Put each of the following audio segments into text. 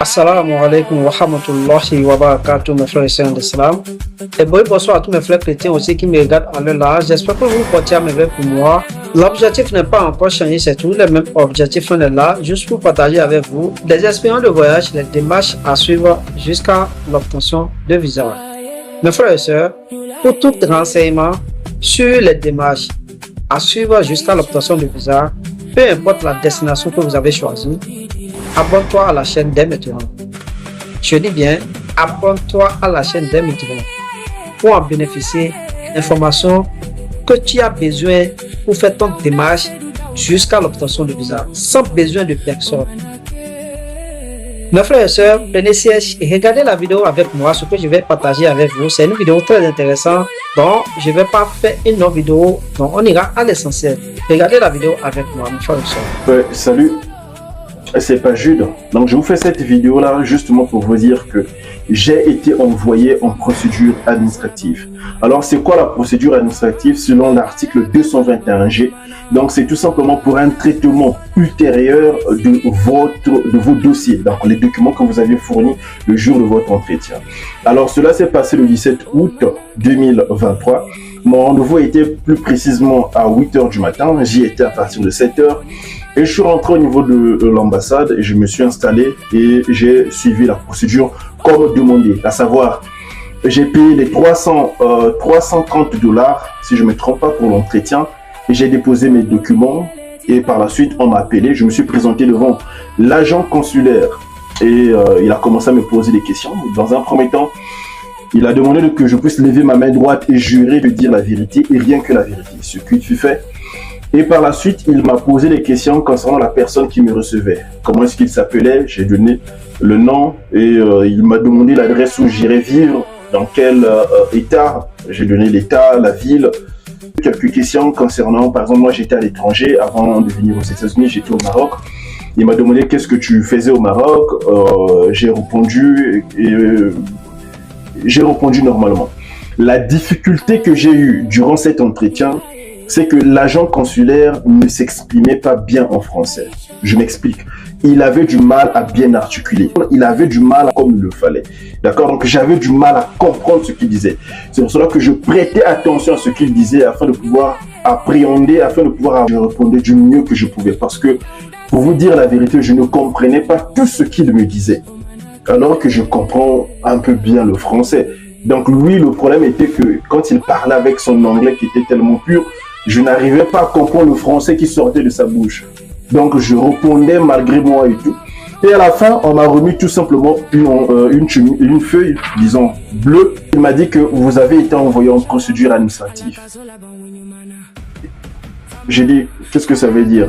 Assalamu alaikum wa rahmatullahi wa barakatuh, mes frères et sœurs d'Islam. Et bonsoir à tous mes frères chrétiens aussi qui me regardent à l'heure là. J'espère que vous portez à merveille pour moi. L'objectif n'est pas encore changé, c'est toujours le même objectif. On est là juste pour partager avec vous des expériences de voyage, les démarches à suivre jusqu'à l'obtention de visa. Mes frères et sœurs, pour tout renseignement sur les démarches à suivre jusqu'à l'obtention de visa, peu importe la destination que vous avez choisie, abonne-toi à la chaîne dès maintenant. Je dis bien, abonne-toi à la chaîne dès maintenant pour en bénéficier d'informations que tu as besoin pour faire ton démarche jusqu'à l'obtention de visa, sans besoin de personne. Mes frères et sœurs, prenez siège et regardez la vidéo avec moi. Ce que je vais partager avec vous, c'est une vidéo très intéressante. Donc, je ne vais pas faire une autre vidéo. Donc, on ira à l'essentiel. Regardez la vidéo avec moi, mes frères et sœurs. Salut, c'est pas Jude. Donc, je vous fais cette vidéo-là justement pour vous dire que j'ai été envoyé en procédure administrative. Alors, c'est quoi la procédure administrative selon l'article 221G? Donc, c'est tout simplement pour un traitement ultérieur de vos dossiers, donc les documents que vous aviez fournis le jour de votre entretien. Alors, cela s'est passé le 17 août 2023. Mon rendez-vous était plus précisément à 8 h du matin. J'y étais à partir de 7 h. Et je suis rentré au niveau de l'ambassade et je me suis installé et j'ai suivi la procédure comme demandé. À savoir, j'ai payé les 330 $, si je ne me trompe pas, pour l'entretien. Et j'ai déposé mes documents et par la suite, on m'a appelé. Je me suis présenté devant l'agent consulaire et il a commencé à me poser des questions. Dans un premier temps, il a demandé que je puisse lever ma main droite et jurer de dire la vérité et rien que la vérité, ce qui fut fait. Et par la suite, il m'a posé des questions concernant la personne qui me recevait. Comment est-ce qu'il s'appelait? J'ai donné le nom et il m'a demandé l'adresse où j'irais vivre, dans quel état. J'ai donné l'état, la ville. Quelques questions concernant, par exemple, moi j'étais à l'étranger avant de venir aux États-Unis, j'étais au Maroc. Il m'a demandé qu'est-ce que tu faisais au Maroc. J'ai répondu normalement. La difficulté que j'ai eue durant cet entretien, c'est que l'agent consulaire ne s'exprimait pas bien en français. Je m'explique. Il avait du mal à bien articuler. Il avait du mal comme il le fallait. D'accord? Donc j'avais du mal à comprendre ce qu'il disait. C'est pour cela que je prêtais attention à ce qu'il disait afin de pouvoir appréhender, afin de pouvoir répondre du mieux que je pouvais. Parce que, pour vous dire la vérité, je ne comprenais pas tout ce qu'il me disait. Alors que je comprends un peu bien le français. Donc lui, le problème était que quand il parlait avec son anglais qui était tellement pur, je n'arrivais pas à comprendre le français qui sortait de sa bouche. Donc, je répondais malgré moi et tout. Et à la fin, on m'a remis tout simplement une feuille, disons, bleue. Il m'a dit que vous avez été envoyé en procédure administrative. J'ai dit, qu'est-ce que ça veut dire?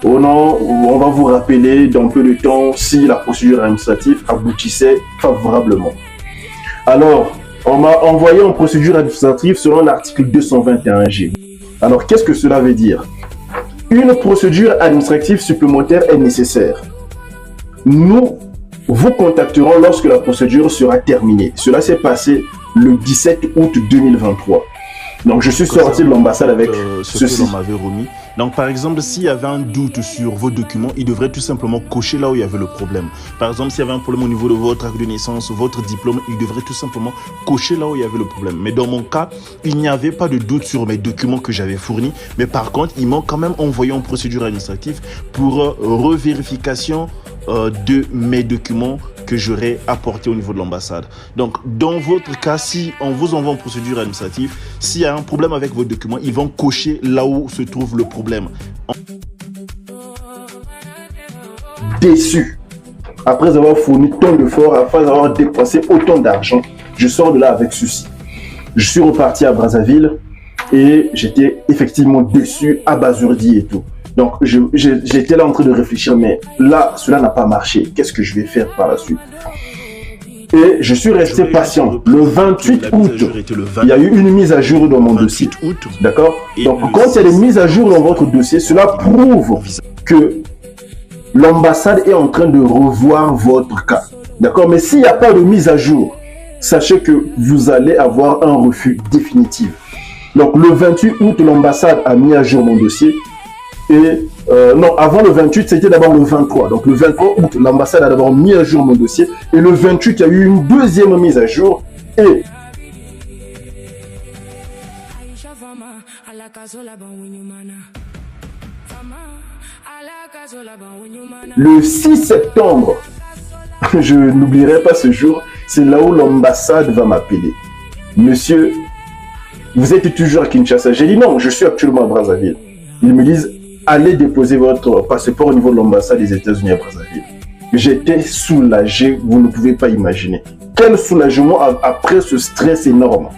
Oh non, on va vous rappeler dans peu de temps si la procédure administrative aboutissait favorablement. Alors, on m'a envoyé en procédure administrative selon l'article 221G. Alors, qu'est-ce que cela veut dire? Une procédure administrative supplémentaire est nécessaire. Nous vous contacterons lorsque la procédure sera terminée. Cela s'est passé le 17 août 2023. Donc, je suis sorti de l'ambassade avec ceci. Que l'on m'avait remis. Donc, par exemple, s'il y avait un doute sur vos documents, il devrait tout simplement cocher là où il y avait le problème. Par exemple, s'il y avait un problème au niveau de votre acte de naissance, votre diplôme, il devrait tout simplement cocher là où il y avait le problème. Mais dans mon cas, il n'y avait pas de doute sur mes documents que j'avais fournis. Mais par contre, ils m'ont quand même envoyé en procédure administrative pour revérification de mes documents que j'aurais apporté au niveau de l'ambassade. Donc, dans votre cas, si on vous envoie en procédure administrative, s'il y a un problème avec vos documents, ils vont cocher là où se trouve le problème. Déçu. Après avoir fourni tant d'efforts, après avoir dépensé autant d'argent, je sors de là avec ceci. Je suis reparti à Brazzaville et j'étais effectivement déçu, abasourdi et tout. Donc, j'étais là en train de réfléchir, mais là, cela n'a pas marché. Qu'est-ce que je vais faire par la suite? Et je suis resté patient. Le 28 août, il y a eu une mise à jour dans mon dossier. D'accord? Donc, quand il y a des mises à jour dans votre dossier, cela prouve que l'ambassade est en train de revoir votre cas. D'accord? Mais s'il n'y a pas de mise à jour, sachez que vous allez avoir un refus définitif. Donc, le 28 août, l'ambassade a mis à jour mon dossier. Et non, avant le 28, c'était d'abord le 23. Donc le 23 août, l'ambassade a d'abord mis à jour mon dossier. Et le 28, il y a eu une deuxième mise à jour. Et le 6 septembre, je n'oublierai pas ce jour, c'est là où l'ambassade va m'appeler. Monsieur, vous êtes toujours à Kinshasa? J'ai dit non, je suis actuellement à Brazzaville. Ils me disent, allez déposer votre passeport au niveau de l'ambassade des États-Unis à Brazzaville. J'étais soulagé, vous ne pouvez pas imaginer. Quel soulagement après ce stress énorme.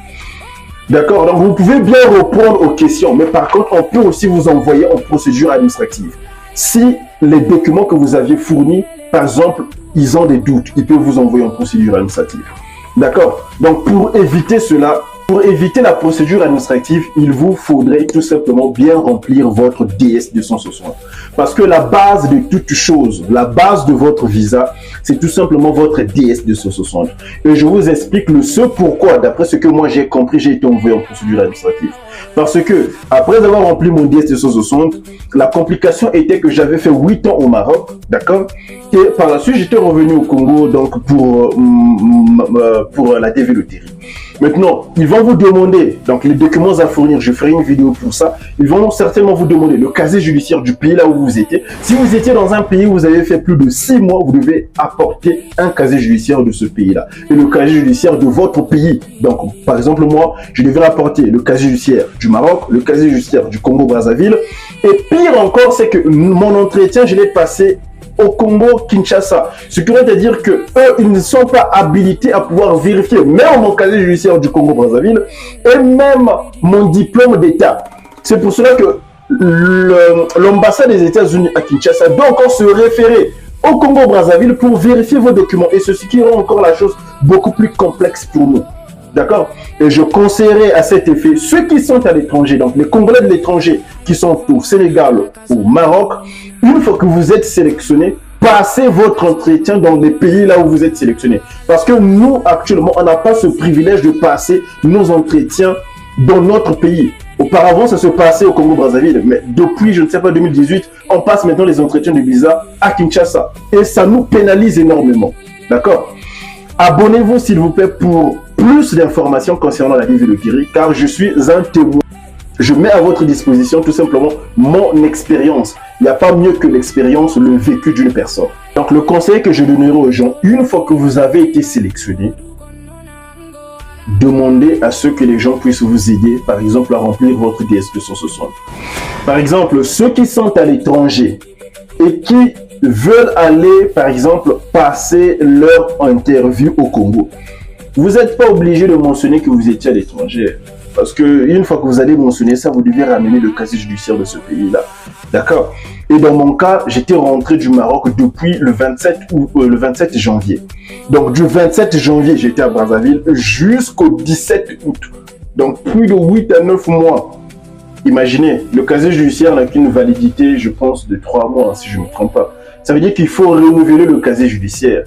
D'accord, donc vous pouvez bien répondre aux questions, mais par contre, on peut aussi vous envoyer en procédure administrative. Si les documents que vous aviez fournis, par exemple, ils ont des doutes, ils peuvent vous envoyer en procédure administrative. D'accord, donc pour éviter cela, pour éviter la procédure administrative, il vous faudrait tout simplement bien remplir votre DS-260. Parce que la base de toute chose, la base de votre visa, c'est tout simplement votre DS-260. Et je vous explique le ce pourquoi, d'après ce que moi j'ai compris, j'ai été envoyé en procédure administrative. Parce que, après avoir rempli mon DS-260, la complication était que j'avais fait 8 ans au Maroc, d'accord? Et par la suite, j'étais revenu au Congo donc pour la développerie. Maintenant, ils vont vous demander, donc les documents à fournir, je ferai une vidéo pour ça, ils vont certainement vous demander le casier judiciaire du pays là où vous étiez. Si vous étiez dans un pays où vous avez fait plus de 6 mois, vous devez apporter un casier judiciaire de ce pays-là. Et le casier judiciaire de votre pays. Donc, par exemple, moi, je devais apporter le casier judiciaire du Maroc, le casier judiciaire du Congo-Brazzaville. Et pire encore, c'est que mon entretien, je l'ai passé au Congo-Kinshasa. Ce qui veut dire que eux, ils ne sont pas habilités à pouvoir vérifier même mon casier judiciaire du Congo-Brazzaville et même mon diplôme d'État. C'est pour cela que l'ambassade des États-Unis à Kinshasa doit encore se référer au Congo-Brazzaville pour vérifier vos documents. Et ceci qui rend encore la chose beaucoup plus complexe pour nous. D'accord? Et je conseillerais à cet effet ceux qui sont à l'étranger, donc les Congolais de l'étranger qui sont au Sénégal, au Maroc, une fois que vous êtes sélectionné, passez votre entretien dans les pays là où vous êtes sélectionné. Parce que nous, actuellement, on n'a pas ce privilège de passer nos entretiens dans notre pays. Auparavant, ça se passait au Congo-Brazzaville, mais depuis, je ne sais pas, 2018, on passe maintenant les entretiens de visa à Kinshasa. Et ça nous pénalise énormément. D'accord? Abonnez-vous, s'il vous plaît, pour plus d'informations concernant la vie de Kiri, car je suis un témoin. Je mets à votre disposition tout simplement mon expérience. Il n'y a pas mieux que l'expérience, le vécu d'une personne. Donc le conseil que je donnerai aux gens, une fois que vous avez été sélectionné, demandez à ce que les gens puissent vous aider, par exemple, à remplir votre DS-260. Par exemple, ceux qui sont à l'étranger et qui veulent aller, par exemple, passer leur interview au Congo, vous n'êtes pas obligé de mentionner que vous étiez à l'étranger. Parce qu'une fois que vous allez mentionner ça, vous devez ramener le casier judiciaire de ce pays-là. D'accord? Et dans mon cas, j'étais rentré du Maroc depuis le 27 janvier. Donc du 27 janvier, j'étais à Brazzaville jusqu'au 17 août. Donc plus de 8 à 9 mois. Imaginez, le casier judiciaire n'a qu'une validité, je pense, de 3 mois, si je ne me trompe pas. Ça veut dire qu'il faut renouveler le casier judiciaire.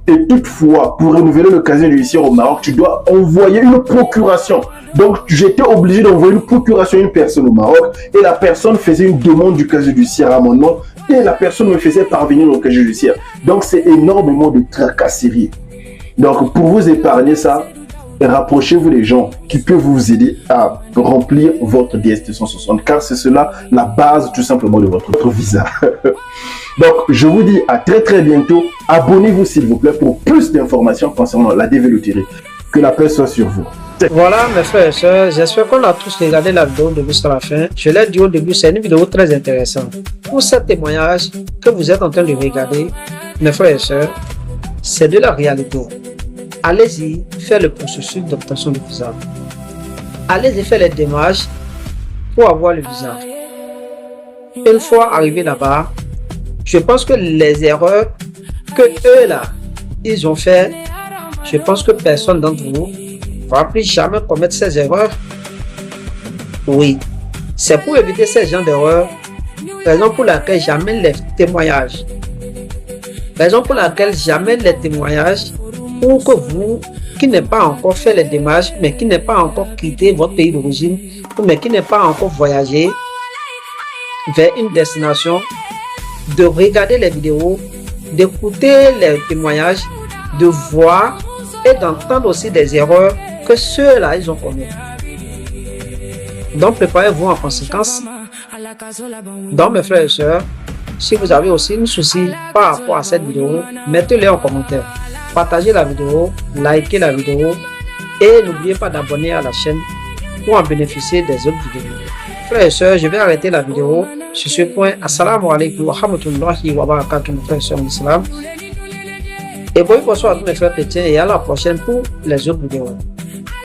Et toutefois, pour renouveler le casier judiciaire au Maroc, tu dois envoyer une procuration. Donc, j'étais obligé d'envoyer une procuration à une personne au Maroc et la personne faisait une demande du casier judiciaire à mon nom et la personne me faisait parvenir le casier judiciaire. Donc, c'est énormément de tracasseries. Donc, pour vous épargner ça, rapprochez-vous des gens qui peuvent vous aider à remplir votre DS-260 car c'est cela la base tout simplement de votre visa. Donc, je vous dis à très bientôt. Abonnez-vous s'il vous plaît pour plus d'informations concernant la développerie. Que la paix soit sur vous. Voilà mes frères et sœurs, j'espère qu'on a tous regardé la vidéo de jusqu'à la fin. Je l'ai dit au début, c'est une vidéo très intéressante. Pour ce témoignage que vous êtes en train de regarder, mes frères et sœurs, c'est de la réalité. Allez-y, faites le processus d'obtention du visa. Allez-y, faites les démarches pour avoir le visa. Une fois arrivé là-bas, je pense que les erreurs que eux là, ils ont fait, je pense que personne d'entre vous ne va plus jamais commettre ces erreurs. Oui, c'est pour éviter ces genres d'erreurs, raison pour laquelle jamais les témoignages. Raison pour laquelle jamais les témoignages pour que vous, qui n'avez pas encore fait les démarches, mais qui n'avez pas encore quitté votre pays d'origine, mais qui n'avez pas encore voyagé, vers une destination, de regarder les vidéos, d'écouter les témoignages, de voir et d'entendre aussi des erreurs que ceux-là, ils ont commises. Donc, préparez-vous en conséquence. Donc, mes frères et sœurs, si vous avez aussi un souci par rapport à cette vidéo, mettez-le en commentaire. Partagez la vidéo, likez la vidéo et n'oubliez pas d'abonner à la chaîne pour en bénéficier des autres vidéos. Frères et sœurs, je vais arrêter la vidéo sur ce point. Assalamu alaikum wa rahmatullahi wa barakatuh, mes frères et sœurs en islam. Et bonsoir à tous mes frères chrétiens et à la prochaine pour les autres vidéos.